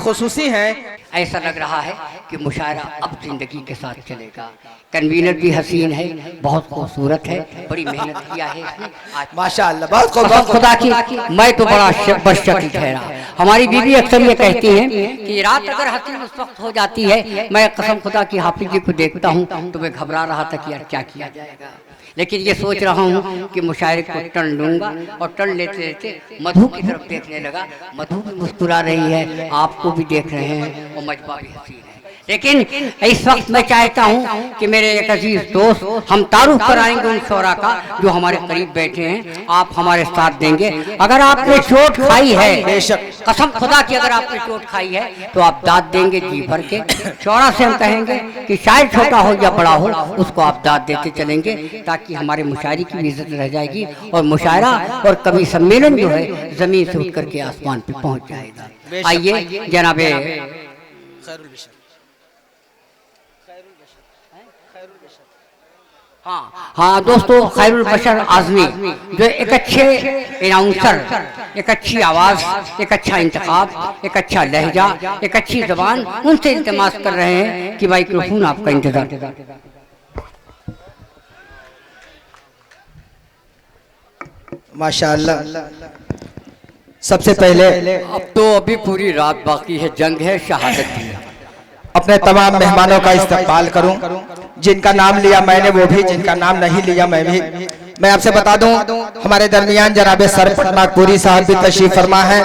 खुसूसी हैं। ऐसा लग रहा है कि मुशायरा अब जिंदगी के साथ चलेगा। कन्वीनर भी हसीन है, बहुत खूबसूरत है, बड़ी मेहनत किया है इसने आज माशाअल्लाह। बहुत कसम खुदा की मैं तो बड़ा बदशक्ल ठहरा। हमारी बीवी अक्सर ये कहती हैं कि रात अगर हसीन उस वक्त हो जाती है, मैं कसम खुदा की हाफिज जी को देखता हूँ तो मैं घबरा रहा था कि यार क्या किया जाएगा, लेकिन ये सोच रहा हूँ कि मुशायरे को टन लूंगा और टन लेते लेते मधु की तरफ देखने लगा। मधु भी मुस्कुरा रही है, आपको भी देख रहे हैं और मजबा भी हसीन है। लेकिन इस वक्त मैं चाहता हूँ कि मेरे एक अजीज दोस्त, हम तारुफ कराएंगे उन शोरा का जो हमारे करीब बैठे हैं। आप हमारे साथ देंगे। अगर आपने चोट खाई है, बेशक कसम खुदा की अगर आपने चोट खाई है तो आप दाद देंगे जी भर के। शोरा से हम कहेंगे कि शायद छोटा हो या बड़ा हो, उसको आप दाद देते चलेंगे ताकि हमारे मुशायरे की भी इज्जत रह जाएगी और मुशायरा और कवि सम्मेलन जो है जमीन से उठ करके आसमान पे पहुंच जाएगा। आइए जनाबे हाँ दोस्तों, खैरुल बशर आज़मी जो एक अच्छे अनाउंसर, एक अच्छी आवाज़, एक अच्छा इंतखाब, एक अच्छा लहजा, एक अच्छी ज़बान, उनसे इल्तिमास कर रहे हैं कि माइक्रोफोन आपका इंतजार। माशाअल्लाह। सबसे पहले अब तो अभी पूरी रात बाकी है, जंग है, शहादत की। अपने तमाम मेहमानों का इस्तकबाल करूं। जिनका नाम लिया मैंने वो भी, जिनका नाम नहीं लिया मैं भी। मैं आपसे बता दूं हमारे दरमियान जनाबे सरपट नागपुरी साहब भी तशरीफ फरमा है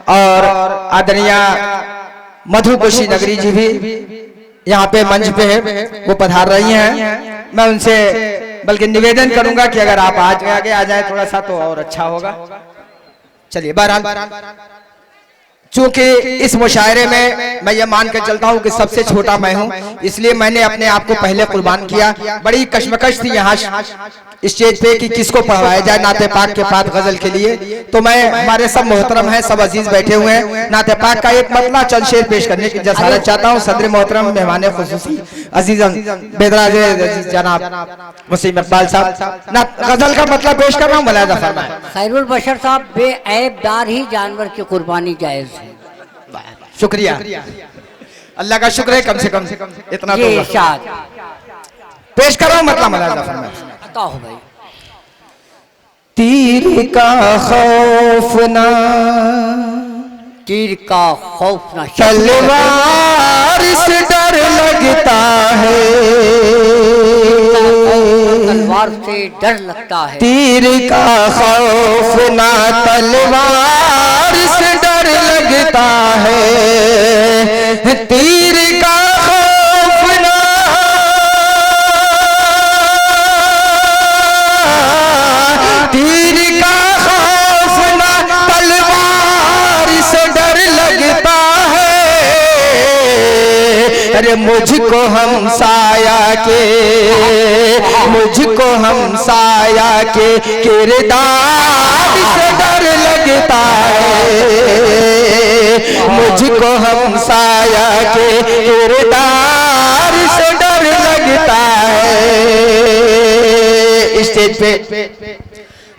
और आदरणीय मधुबशी नगरी जी भी यहाँ पे मंच पे है, वो पधार रही हैं। मैं उनसे बल्कि निवेदन करूंगा कि अगर आप आगे आ जाए थोड़ा सा तो और अच्छा होगा। चलिए बहरहाल, चूंकि इस मुशायरे में मैं ये मान के चलता हूँ कि सबसे छोटा मैं हूँ, इसलिए मैंने अपने आप को पहले कुर्बान किया। बड़ी कश्मकश थी यहाँ स्टेज पे कि किसको पढ़वाया जाए नाते पाक के पाक गजल के लिए। तो मैं, हमारे सब मोहतरम हैं, सब अजीज बैठे हुए हैं, नाते पाक का एक मतला चंद शेर पेश करने की जसारत चाहता हूँ। सदर मोहतरम मेहमान खुसूसी अजीज बेदराज जनाब मुसीम इकबाल साहब, ना गजल का मतलब पेश कर रहा हूँ। मुलाहिजा फरमाएं। खैरुल बशर साहब, बेऐबदार ही जानवर की कुर्बानी जायज है। शुक्रिया, अल्लाह का शुक्र है, कम से कम इतना तो पेश कर रहा हूँ। मतलब मुलाहिजा फरमाएं। हो भाई, तीर का खौफ ना, तीर का खौफ ना, तलवार से डर लगता है, तलवार से डर लगता है। तीर का खौफ ना, तलवार से डर लगता है, तीर का खौफ ना, तीर का खौफ ना, तलवार से डर लगता है। अरे मुझको हमसाया के, मुझको हमसाया के किरदार से डर लगता है, मुझको हमसाया के किरदार से डर लगता है। स्टेज पे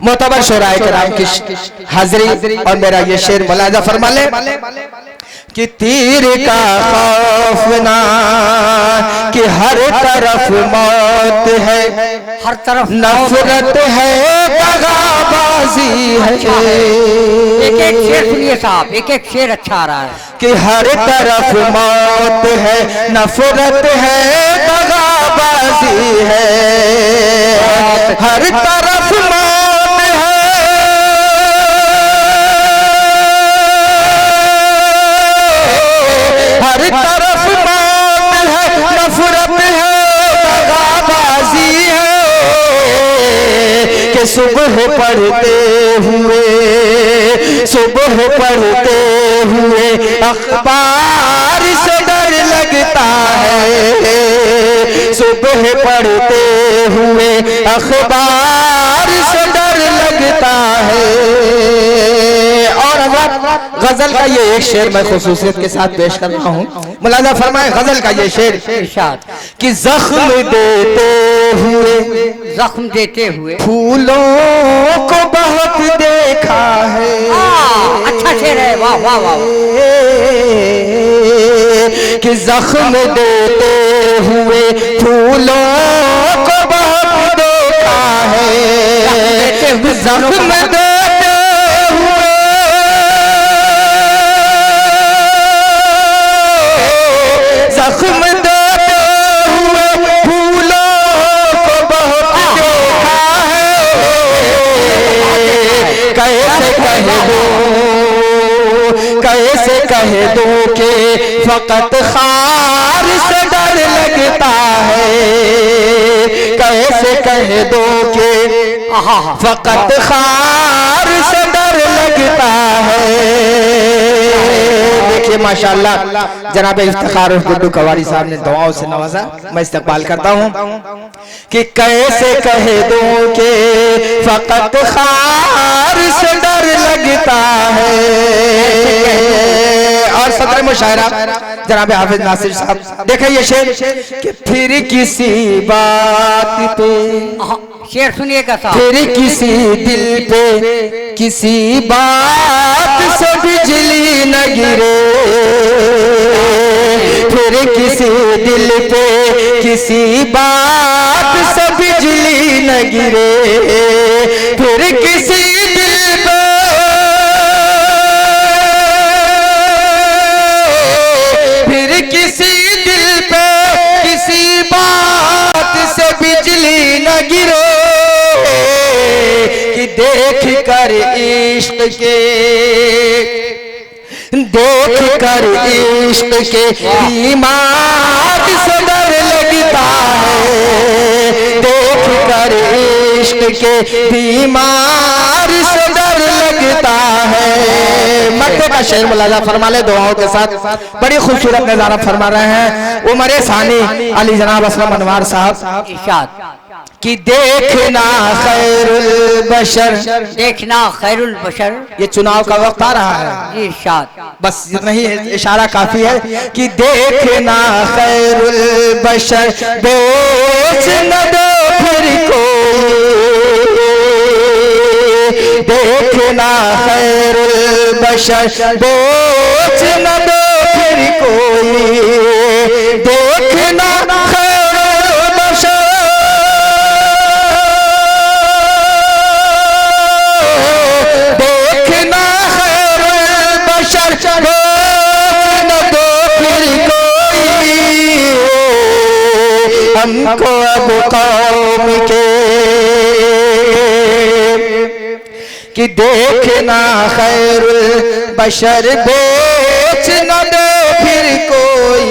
मोतबर शोराए कराम की हाजिरी और मेरा ये शेर मुलाहिजा फरमा ले कि तीर का खौफ ना, कि हर तरफ मौत है, हर तरफ नफरत है, दगाबाजी है। एक एक शेर सुनिए साहब, एक एक शेर अच्छा आ रहा है कि हर तरफ मौत है, नफरत है, दगाबाजी है, हर तरफ मौत है, हर तरफ मौत है, नफरत है, दगाबाजी है। कि सुबह पढ़ते हुए, सुबह पढ़ते हुए अखबार से डर लगता है, सुबह पढ़ते हुए अखबार से डर लगता है। और गजल का ये एक शेर मैं खुसूसियत के साथ पेश कर रहा हूँ। मुलाहिजा फरमाए गजल का ये शेर कि जख्म देते हुए, जख्म देते हुए फूलों को बहुत देखा है। अच्छा शेर है, वाह वाह वाह। जख्म देते हुए फूलों को बहुत देखा है, जख्म देते हुए जख्म देते हुए फूलों को बहुत देखा है। कैसे कह दूं कि फकत खार से डर लगता है, कैसे कह दूं कि फकत खार से डर लगता है। देखिए माशाल्लाह जनाब इफ्तिखार गुड्डू कवारी साहब ने दुआओं से नवाजा, मैं इस्तकबाल करता हूँ कि कैसे कह दूं कि फकत खार से डर लगता है। और सदर मुशायरा जनाब हाफिज नासिर साहब, देखिए ये शेर कि फिर किसी बात पे, शेर सुनिएगा साहब, फिर किसी दिल पे किसी बात से बिजली न गिरे, फिर किसी दिल पे किसी बात से बिजली न गिरे, फिर किसी दिल पे किसी दिल पे किसी बात से बिजली न गिरे, कि देख कर इश्क के बीमार से डर लगता है, देख कर इश्क के बीमार से डर लगता है। मक्के का शेर मुलाजा फरमा ले दुआओं के साथ, बड़ी खूबसूरत नजारा फरमा रहे हैं उमर सानी अली जनाब असलम अनवार साहब कि देखना खैरुल बशर, देखना खैरुल बशर, ये चुनाव का वक्त आ रहा है, इरशाद, बस नहीं है इशारा काफी है कि देखना खैरुल बशर बेच न दो फिर कोई, देखना खैरुल बशर बेच न दो फिर कोई, देखना खैरुल बशर देखना खैरुल बशर बेच न दो फिर कोई, हमको अब कौम के कि देखना खैरुल बशर बेच न दे फिर कोई,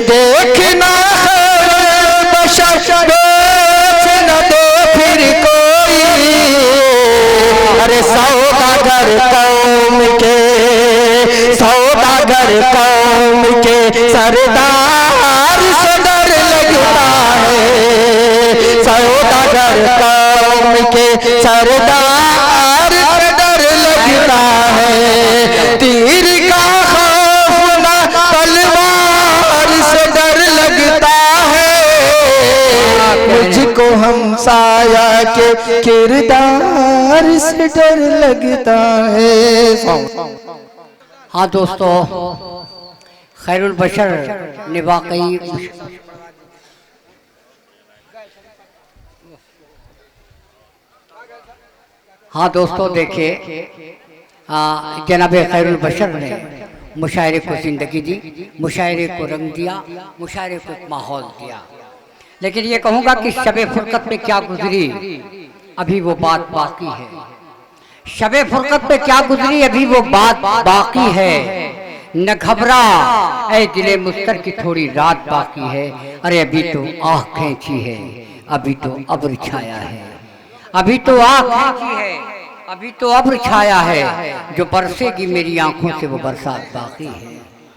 देखना खैरुल बशर बेच न दे फिर कोई। अरे सौदागर कौम के सरदार से डर लगता है, सौदागर कौम के सरदार से डर लगता है, तीर का खौफ न तलवार से डर लगता है, मुझको हमसाया के किरदार से डर लगता है। हाँ दोस्तों, खैरुल बशर ने वाकई हाँ दोस्तों देखिए, जनाब खैरुल बशर ने मुशायरे को जिंदगी दी, मुशायरे को रंग दिया, मुशायरे को एक माहौल दिया। लेकिन ये कहूँगा कि शबे फुरकत पे क्या गुजरी अभी वो बात बाकी है, शबे फुरकत पे क्या गुजरी अभी वो बात बाकी है। न घबरा ऐ दिले मुस्तर की थोड़ी रात बाकी है, अरे अभी तो आह खींची है, अभी तो अब्र छाया है, अभी तो आह खींची है, अभी तो अब्र छाया है, जो बरसेगी मेरी आंखों से वो बरसात बाकी है।